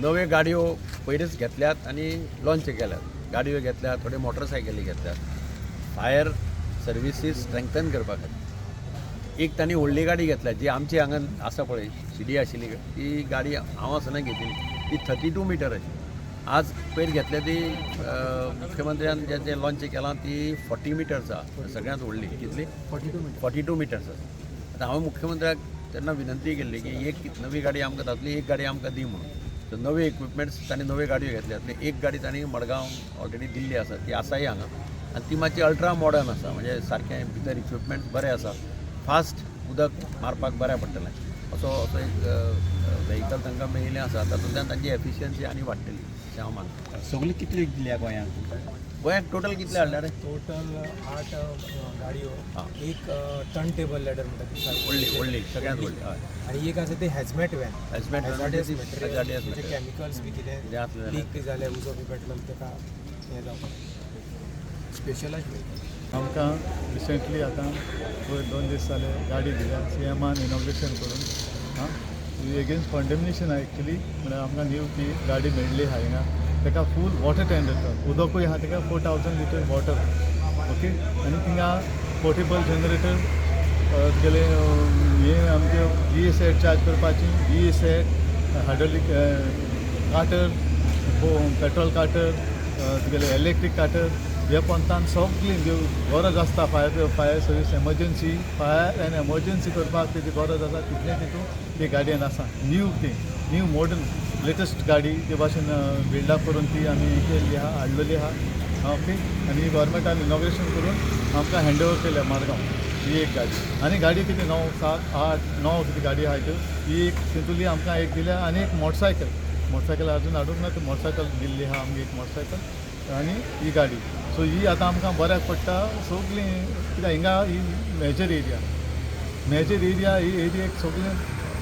नवे गाडयो पयलींच घेतल्यात आनी लॉन्च केल्यात. गाडयो घेतल्यात, थोडे मोटरसायकली घेतल्यात फायर सर्विसीस स्ट्रेंथन करपा खातीर. एक तांणी व्हडली गाडी घेतल्या जी आमची हांगा आसा पळय शिडी आशिल्ली ती गाडी हांव आसतना घेतिल्ली ती 32 मिटराची. आज पयर घेतल्या ती मुख्यमंत्र्यान जे लॉन्च केलां ती 40 मिटर्स आसा, सगळ्यांत व्हडली. कितली? 42 मिटर्स आसा. आतां हांवें मुख्यमंत्र्याक तेन्ना विनंती केल्ली की एक नवी गाडी आमकां तातूंतली एक गाडी आमकां दी म्हणून. सो नवे इक्विपमेंट्स तांणी नव्यो गाडयो घेतल्यात. एक गाडी तांणी मडगांव ऑलरेडी दिल्ली आसा, ती आसाय हांगा आनी ती मातशी अल्ट्रा मॉडर्न आसा. म्हणजे सारकें भितर इक्विपमेंट्स बरे आसा, फास्ट उदक मारपाक बऱ्या पडटलें असो एक व्हेहिकल तांकां मेळिल्लें आसा. तातूंतल्यान तांची एफिशियन्सी आनी वाडटली अशें हांव मानतां. सगळी कितली दिल्या गोंयांक? गोंयाक टोटल कितले हाडल्या रे? टोटल 8 गाडयो, एक टर्न टेबल लॅडर म्हणटात व्हडली सगळ्यांत व्हडली. हय. आनी एक आसा ते हॅजमॅट वॅन. हॅजमॅट म्हणजे कॅमिकल्स बी कितें जातलें लीक बी जालें उजो बी पेटलो ताका हें जावपाक स्पेशलायज व्हेहिकल. आमकां रिसंटली आतां 2 दीस जाले गाडी दिल्या CMान इनॉग्रेशन करून. एगेन्स्ट कॉन्डेमिनेशन एक्चुली म्हळ्यार आमकां न्यू ती गाडी मेळ्ळी आहा हिंगा. ताका फूल वॉटर टँक येता, उदकूय आहा ताका 4000 लिटर वॉटर. ओके. आनी थिंगा पोर्टेबल जनरेटर तुगेले हे आमचे GE सेट चार्ज करपाची, GE set, hydraulic Carter, petrol Carter, तुगेले इलेक्ट्रीक काटर, हे पंतान सगळी गरज आसता. Fire service emergency fire end emergency करपाक तेजी गरज आसा तितलें तितून ती गाडयेन आसा. न्यू मॉडर्न लेटस्ट गाडी ते भाशेन बिल्डअप करून ती आमी केल्ली आहा, हाडलेली आहा. ओके. आनी गव्हर्मेंटान इनॉग्रेशन करून आमकां हँड ओवर केल्या मारगांव ही एक गाडी. आनी गाडी कितें 9, 7, 8, 9 कितें गाडी आहा त्यो ही एक तितूंतली आमकां एक दिल्या. आनी एक मोटरसायकल अजून हाडूंक ना, ती मोटरसायकल दिल्ली आहा आमगे एक मोटरसायकल आनी ही गाडी. सो ही आतां आमकां बऱ्याक पडटा सगळीं. कित्याक हिंगा ही मेजर एरिया ही एरियेक सगळीं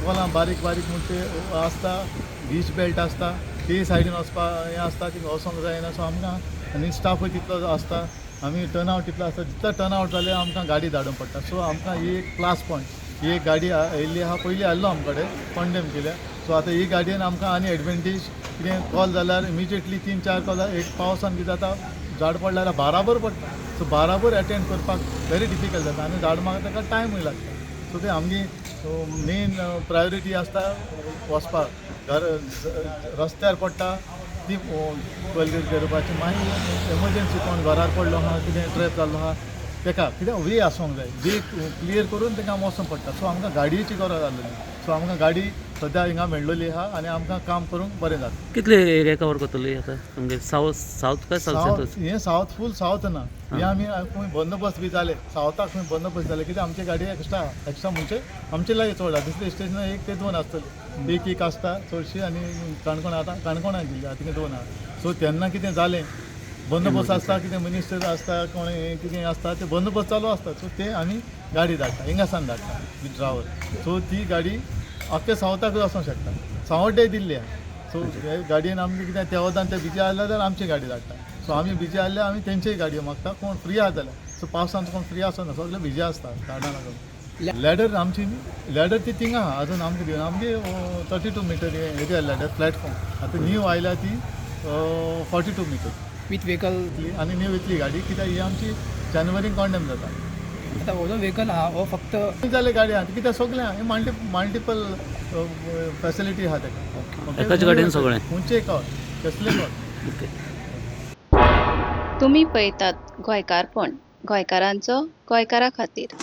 पोलां बारीक म्हणचे आसता, बीच बेल्ट आसता, ते सायडीन वचपा हें आसता, ती वचोंक जायना. सो आमकां आनी स्टाफूय तितलो आसता, आमी टर्न आवट तितलो आसता. जितलो टर्न आवट जाल्यार आमकां गाडी धाडूंक पडटा. सो आमकां ही एक प्लस पॉयंट. ही एक गाडी येयल्ली आहा, पयलीं आहलो आमचे कडेन कॉन्डेम केल्या. सो आतां ही गाडयेन आमकां आनी एडवांटेज कितें कॉल जाल्यार इमिजिएटली 3-4 कॉल एक पावसान कितें जाता झाड पडल्यार बाराबर पडटा. सो बाराबर अटेंड करपाक व्हेरी डिफिकल्ट जाता आनी झाड मागता ताका टायमूय लागता. सो ते आमगे मेन प्रायोरिटी आसता वचपाक. रस्त्यार पडटा ती पयली करपाची. मागीर एमर्जन्सी कोण घरार पडलो आहा, कितें ट्रॅप जाल्लो आहा ताका कित्याक वे आसूंक जाय. वे क्लियर करून ताका वचूंक पडटा. सो आमकां गाडयेची गरज आसलेली. सो आमकां गाडी सद्या हिंगा मेळ्ळली आहा आनी आमकां काम करूंक बरें जाता. कितले एरिया कवर करतली आतां तुमगे? साऊथ काय साऊथ? हें साऊथ फूल साऊथ ना. हे आमी खंय बंदोबस्त बी जाले सावथाक खंय बंदोबस्त जाले कित्याक आमचे गाडी एक्स्ट्रा म्हणजे आमचे लागीं चड आसा. दुसरे स्टेशनार 1 ते 2 आसतली. एक आसता चडशी आनी काणकोण आतां काणकोणाक दिल्ली आहा तिका 2 आहा. सो तेन्ना कितें जालें बंदोबस्त आसता, कितें मिनिस्टर आसता, कोण कितें आसता ते बंदोबस्त चालू आसता. सो ते आमी गाडी धाडटा हिंगासान धाडटा विथ ड्रायव्हर. सो ती गाडी अख्ख्या सावथाक वचूंक शकता. सावड्डे दिल्ली आहा. सो गाडयेन आमगे कितें त्या वदान ते बिजी आसल्या जाल्यार आमची गाडी धाडटा. सो आमी बिजी आसल्यार आमी तेंचेय गाडयो मागता. कोण फ्री आहा जाल्यार. सो पावसान कोण फ्री आसना, सगळे बिजी आसता झाडां लागून. लॅडर आमची लॅडर ती थिंगा आहा अजून आमगे दिवन आमगे 32 मिटर एरिया लॅडर प्लॅटफॉर्म. आतां न्यू आयल्या ती 42 मिटर विथ व्हेकल. आनी न्यू येतली गाडी कित्याक ही आमची जानेवारीन कॉन्डेम जाता. आतां हो जो व्हेकल आहा हो फक्त जाले गाडी आहा कित्याक सगळें आहा मल्टिपल फॅसिलिटी आहा ताका. एकाच गाडयेन सगळें खंयचेय कॉल कसले कॉल. ओके. तुम्ही पळयतात गोंयकारपण, गोंयकारांचो गोंयकारा खातीर.